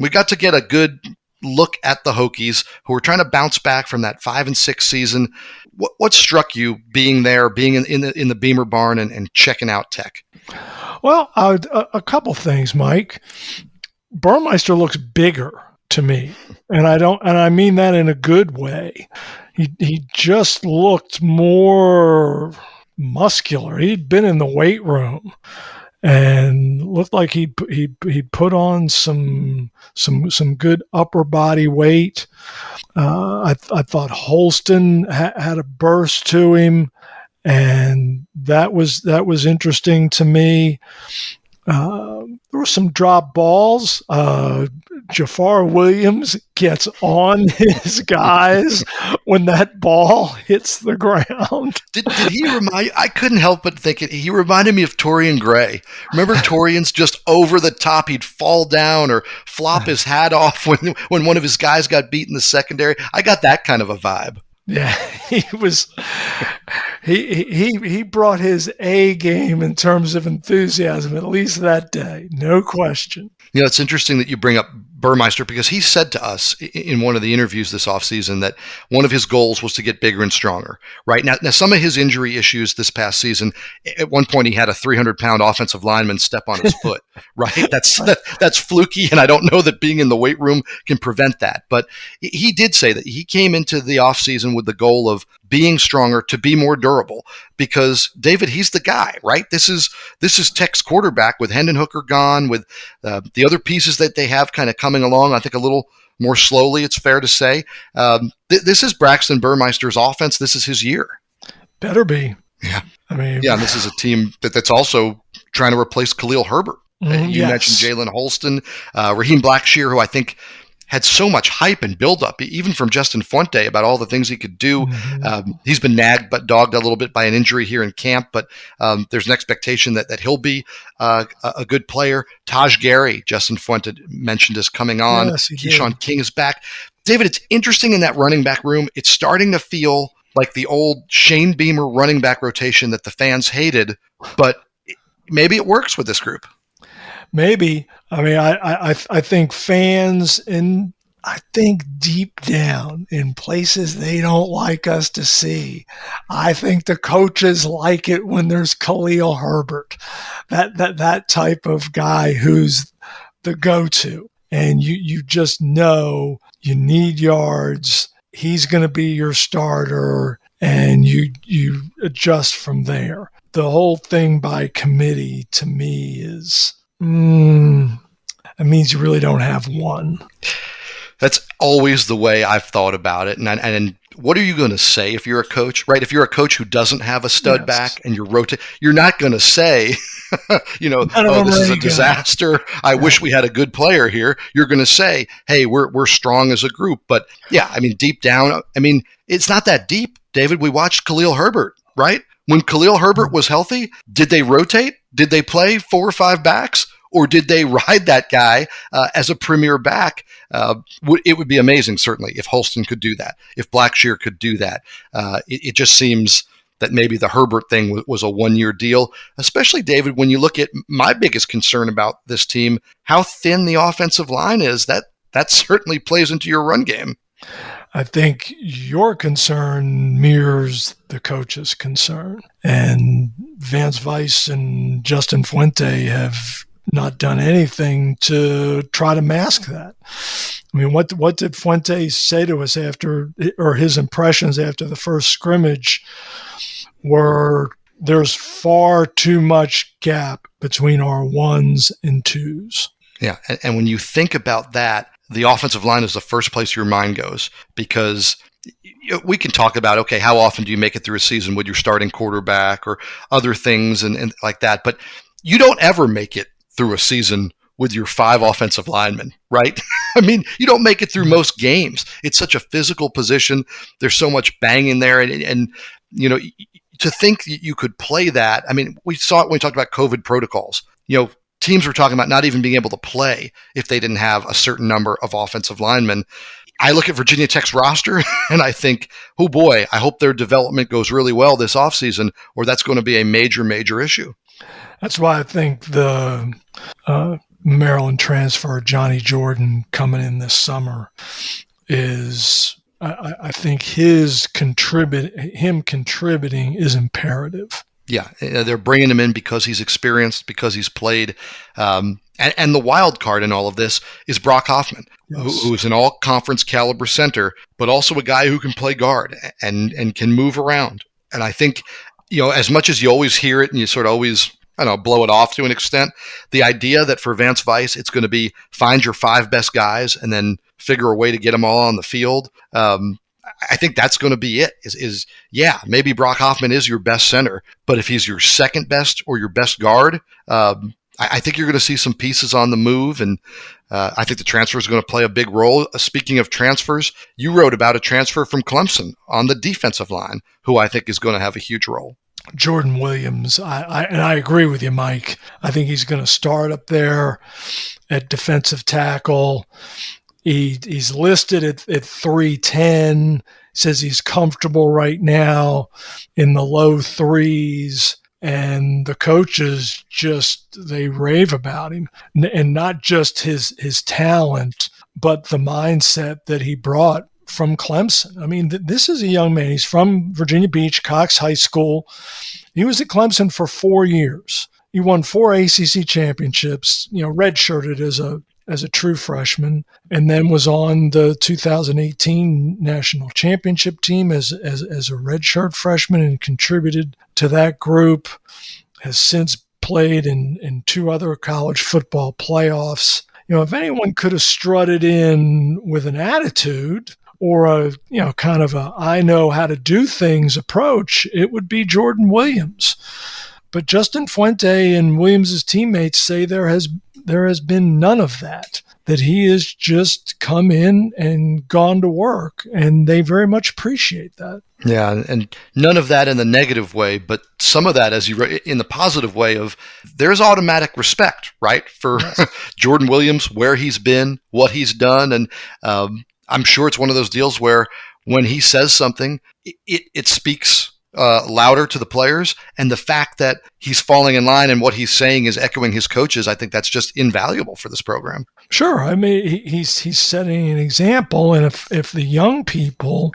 We got to get a good look at the Hokies, who are trying to bounce back from that 5-6 season. What struck you being there, being in the Beamer barn and checking out Tech? Well, a couple things, Mike. Burmeister looks bigger to me, and I mean that in a good way. He just looked more muscular. He'd been in the weight room and looked like he put on some good upper body weight. I thought Holston had a burst to him, and that was interesting to me. There were some drop balls. Jafar Williams gets on his guys when that ball hits the ground. Did he remind? I couldn't help but think he reminded me of Torian Gray. Remember Torian's just over the top? He'd fall down or flop his hat off when one of his guys got beat in the secondary. I got that kind of a vibe. Yeah, he was. He brought his A game in terms of enthusiasm, at least that day, no question. It's interesting that you bring up Burmeister, because he said to us in one of the interviews this offseason that one of his goals was to get bigger and stronger. Right now, some of his injury issues this past season, at one point he had a 300-pound offensive lineman step on his foot. Right, that's fluky, and I don't know that being in the weight room can prevent that. But he did say that he came into the offseason with the goal of being stronger to be more durable, because David, he's the guy, right? This is Tech's quarterback with Hendon Hooker gone, with the other pieces that they have kind of coming along, I think a little more slowly, it's fair to say. This is Braxton Burmeister's offense. This is his year. Better be. Yeah. I mean, yeah, and this is a team that's also trying to replace Khalil Herbert. You mentioned Jalen Holston, Raheem Blackshear, who I think had so much hype and buildup, even from Justin Fuente, about all the things he could do. He's been nagged but dogged a little bit by an injury here in camp, but there's an expectation that he'll be a good player. Taj Gary, Justin Fuente mentioned, is coming on. Yes, Keyshawn King is back. David, it's interesting in that running back room. It's starting to feel like the old Shane Beamer running back rotation that the fans hated, but maybe it works with this group. Maybe. I mean, I think fans, and I think deep down in places they don't like us to see, I think the coaches like it when there's Khalil Herbert, that type of guy who's the go-to, and you just know you need yards. He's going to be your starter, and you adjust from there. The whole thing by committee to me is. It means you really don't have one. That's always the way I've thought about it. And what are you going to say if you're a coach, right? If you're a coach who doesn't have a stud back and you're not going to say, this is a disaster. I wish we had a good player here. You're going to say, hey, we're strong as a group. But yeah, I mean, deep down, I mean, it's not that deep, David. We watched Khalil Herbert, right? When Khalil Herbert was healthy, did they rotate? Did they play 4 or 5 backs? Or did they ride that guy as a premier back? It would be amazing, certainly, if Holston could do that, if Blackshear could do that. It just seems that maybe the Herbert thing was a one-year deal, especially, David, when you look at my biggest concern about this team, how thin the offensive line is. That certainly plays into your run game. I think your concern mirrors the coach's concern. And Vance Weiss and Justin Fuente have not done anything to try to mask that. I mean, what did Fuente say to us after, or his impressions after the first scrimmage were, there's far too much gap between our ones and twos. Yeah, and when you think about that, the offensive line is the first place your mind goes, because we can talk about, okay, how often do you make it through a season with your starting quarterback or other things and like that, but you don't ever make it through a season with your 5 offensive linemen, right? I mean, you don't make it through most games. It's such a physical position. There's so much banging there. And you know, to think you could play that, I mean, we saw it when we talked about COVID protocols. You know, teams were talking about not even being able to play if they didn't have a certain number of offensive linemen. I look at Virginia Tech's roster and I think, oh boy, I hope their development goes really well this offseason, or that's going to be a major, major issue. That's why I think the Maryland transfer, Johnny Jordan, coming in this summer is, I think him contributing is imperative. Yeah, they're bringing him in because he's experienced, because he's played. And the wild card in all of this is Brock Hoffman, Yes. who's an all-conference caliber center, but also a guy who can play guard and can move around. And I think, you know, as much as you always hear it and you sort of always, I don't know, blow it off to an extent, the idea that for Vance Weiss, it's going to be find your 5 best guys and then figure a way to get them all on the field. I think that's going to be it is maybe Brock Hoffman is your best center, but if he's your second best or your best guard, I think you're going to see some pieces on the move. And I think the transfer is going to play a big role. Speaking of transfers, you wrote about a transfer from Clemson on the defensive line, who I think is going to have a huge role. Jordan Williams, I agree with you, Mike. I think he's going to start up there at defensive tackle. He's listed at 310, says he's comfortable right now in the low 3s, and the coaches they rave about him, and not just his talent, but the mindset that he brought from Clemson. I mean, this is a young man. He's from Virginia Beach, Cox High School. He was at Clemson for 4 years. He won 4 ACC championships, redshirted as a true freshman, and then was on the 2018 national championship team as a redshirt freshman and contributed to that group. Has since played in 2 other college football playoffs. If anyone could have strutted in with an attitude or a kind of a I know how to do things approach, it would be Jordan Williams. But Justin Fuente and Williams' teammates say there has been none of that he has just come in and gone to work, and they very much appreciate that. Yeah, and none of that in the negative way, but some of that, as you in the positive way of there's automatic respect, right, for yes. Jordan Williams, where he's been, what he's done, and I'm sure it's one of those deals where when he says something, it speaks louder to the players, and the fact that he's falling in line and what he's saying is echoing his coaches, I think that's just invaluable for this program. Sure. I mean, he's setting an example, and if the young people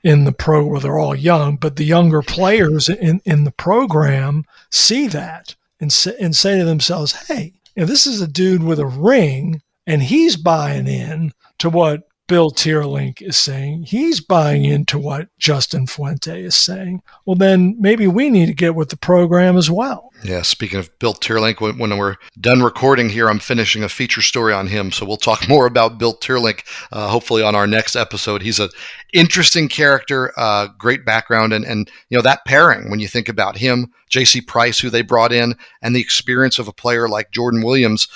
in the well, they're all young, but the younger players in the program see that and say to themselves, hey, this is a dude with a ring, and he's buying in to what Bill Tierlink is saying. He's buying into what Justin Fuente is saying. Well, then maybe we need to get with the program as well. Yeah, speaking of Bill Tierlink, when we're done recording here, I'm finishing a feature story on him. So we'll talk more about Bill Tierlink, hopefully on our next episode. He's an interesting character, great background, and that pairing, when you think about him, J.C. Price, who they brought in, and the experience of a player like Jordan Williams,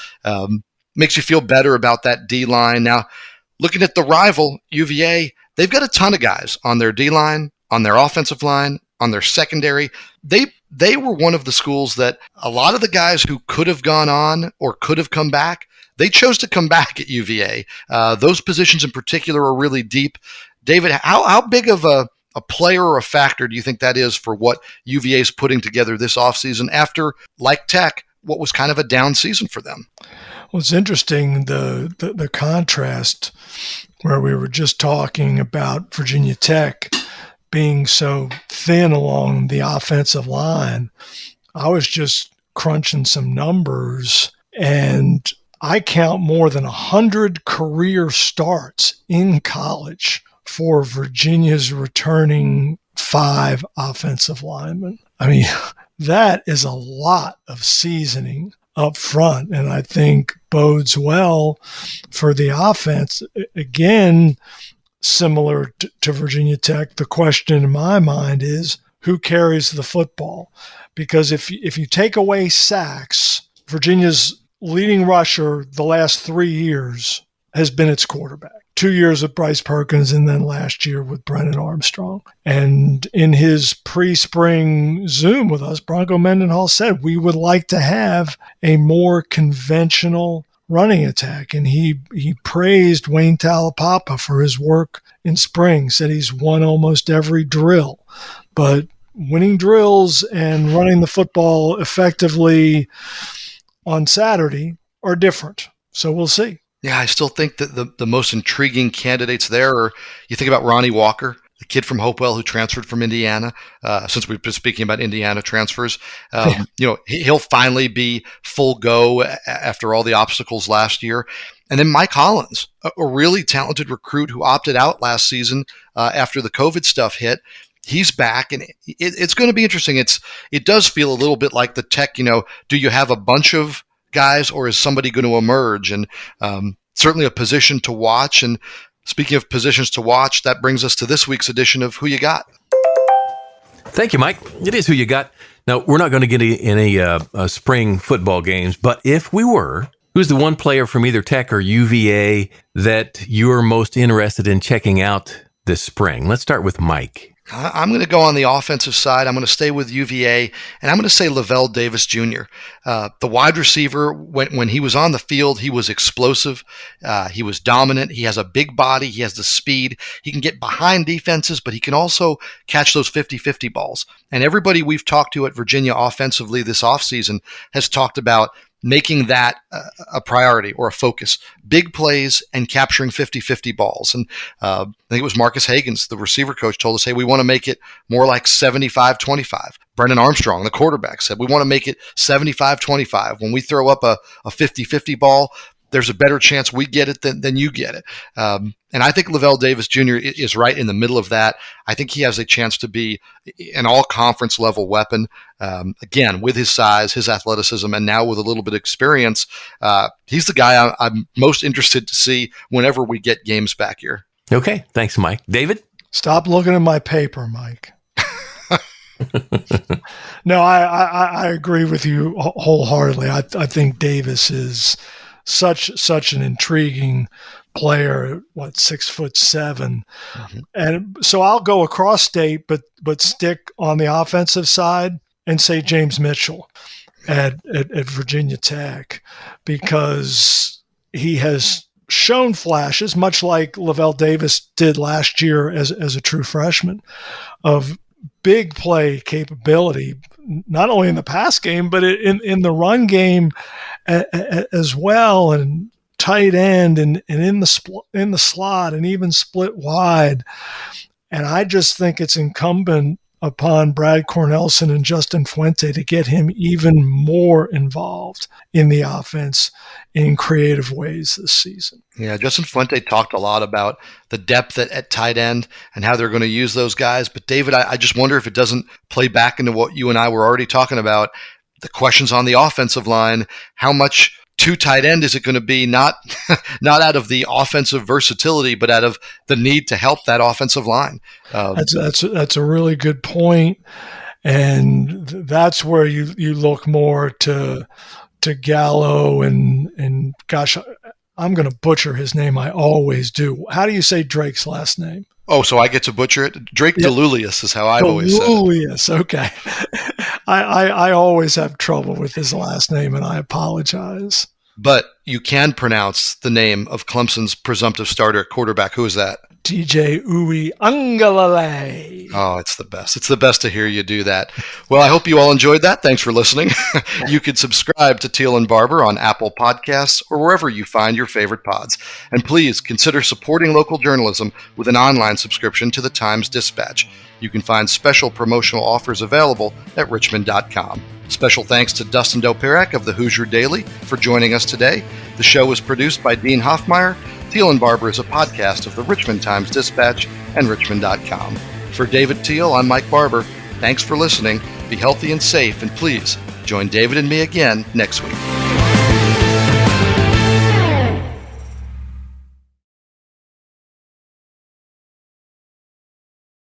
makes you feel better about that D-line. Now, looking at the rival, UVA, they've got a ton of guys on their D-line, on their offensive line, on their secondary. They were one of the schools that a lot of the guys who could have gone on or could have come back, they chose to come back at UVA. Those positions in particular are really deep. David, how big of a a player or a factor do you think that is for what UVA is putting together this offseason after, like Tech, what was kind of a down season for them? Well, it's interesting, the contrast where we were just talking about Virginia Tech being so thin along the offensive line. I was just crunching some numbers, and I count more than 100 career starts in college for Virginia's returning 5 offensive linemen. I mean, that is a lot of seasoning up front, and I think bodes well for the offense. Again, similar to Virginia Tech, the question in my mind is who carries the football? Because if you take away sacks, Virginia's leading rusher the last 3 years has been its quarterback. 2 years with Bryce Perkins and then last year with Brennan Armstrong. And in his pre-spring Zoom with us, Bronco Mendenhall said we would like to have a more conventional running attack. And he praised Wayne Talapapa for his work in spring, said he's won almost every drill. But winning drills and running the football effectively on Saturday are different. So we'll see. Yeah, I still think that the most intriguing candidates there are, you think about Ronnie Walker, the kid from Hopewell who transferred from Indiana, since we've been speaking about Indiana transfers. He'll finally be full go after all the obstacles last year. And then Mike Hollins, a really talented recruit who opted out last season after the COVID stuff hit. He's back, and it's going to be interesting. It does feel a little bit like the Tech, do you have a bunch of guys or is somebody going to emerge? And certainly a position to watch. And speaking of positions to watch, that brings us to this week's edition of Who You Got. Thank you, Mike. It is Who You Got. Now, we're not going to get any spring football games, but if we were, who's the one player from either Tech or UVA that you're most interested in checking out this spring? Let's start with Mike. I'm going to go on the offensive side. I'm going to stay with UVA, and I'm going to say Lavelle Davis Jr. The wide receiver, when he was on the field, he was explosive. He was dominant. He has a big body. He has the speed. He can get behind defenses, but he can also catch those 50-50 balls. And everybody we've talked to at Virginia offensively this offseason has talked about making that a priority or a focus. Big plays and capturing 50-50 balls. And I think it was Marcus Hagans, the receiver coach, told us, hey, we want to make it more like 75-25. Brennan Armstrong, the quarterback, said, we want to make it 75-25. When we throw up a 50-50 ball, there's a better chance we get it than you get it. And I think Lavelle Davis Jr. is right in the middle of that. I think he has a chance to be an all-conference level weapon. Again, with his size, his athleticism, and now with a little bit of experience, he's the guy I'm most interested to see whenever we get games back here. Okay, thanks, Mike. David? Stop looking at my paper, Mike. No, I agree with you wholeheartedly. I think Davis is such an intriguing player, 6'7", mm-hmm. And so I'll go across state, but stick on the offensive side and say James Mitchell at Virginia Tech, because he has shown flashes, much like Lavelle Davis did last year as a true freshman, of big play capability, not only in the pass game, but in the run game as well, and tight end and in the slot and even split wide. And I just think it's incumbent upon Brad Cornelson and Justin Fuente to get him even more involved in the offense in creative ways this season. Yeah, Justin Fuente talked a lot about the depth at tight end and how they're going to use those guys. But David, I just wonder if it doesn't play back into what you and I were already talking about, the questions on the offensive line. How much two tight end is it going to be? Not out of the offensive versatility, but out of the need to help that offensive line. That's a really good point, and that's where you look more to Gallo and gosh, I'm going to butcher his name. I always do. How do you say Drake's last name? Oh, so I get to butcher it? Drake Delulius is how I've always said it. Delulius, okay. I always have trouble with his last name, and I apologize. But you can pronounce the name of Clemson's presumptive starter at quarterback. Who is that? TJ Uiagalelei. Oh, it's the best. It's the best to hear you do that. Well, I hope you all enjoyed that. Thanks for listening. You can subscribe to Teel and Barber on Apple Podcasts or wherever you find your favorite pods. And please consider supporting local journalism with an online subscription to the Times-Dispatch. You can find special promotional offers available at richmond.com. Special thanks to Dustin Dopirak of the Hoosier Daily for joining us today. The show was produced by Dean Hoffmeyer. Teel and Barber is a podcast of the Richmond Times-Dispatch and richmond.com. For David Teel, I'm Mike Barber. Thanks for listening. Be healthy and safe, and please join David and me again next week.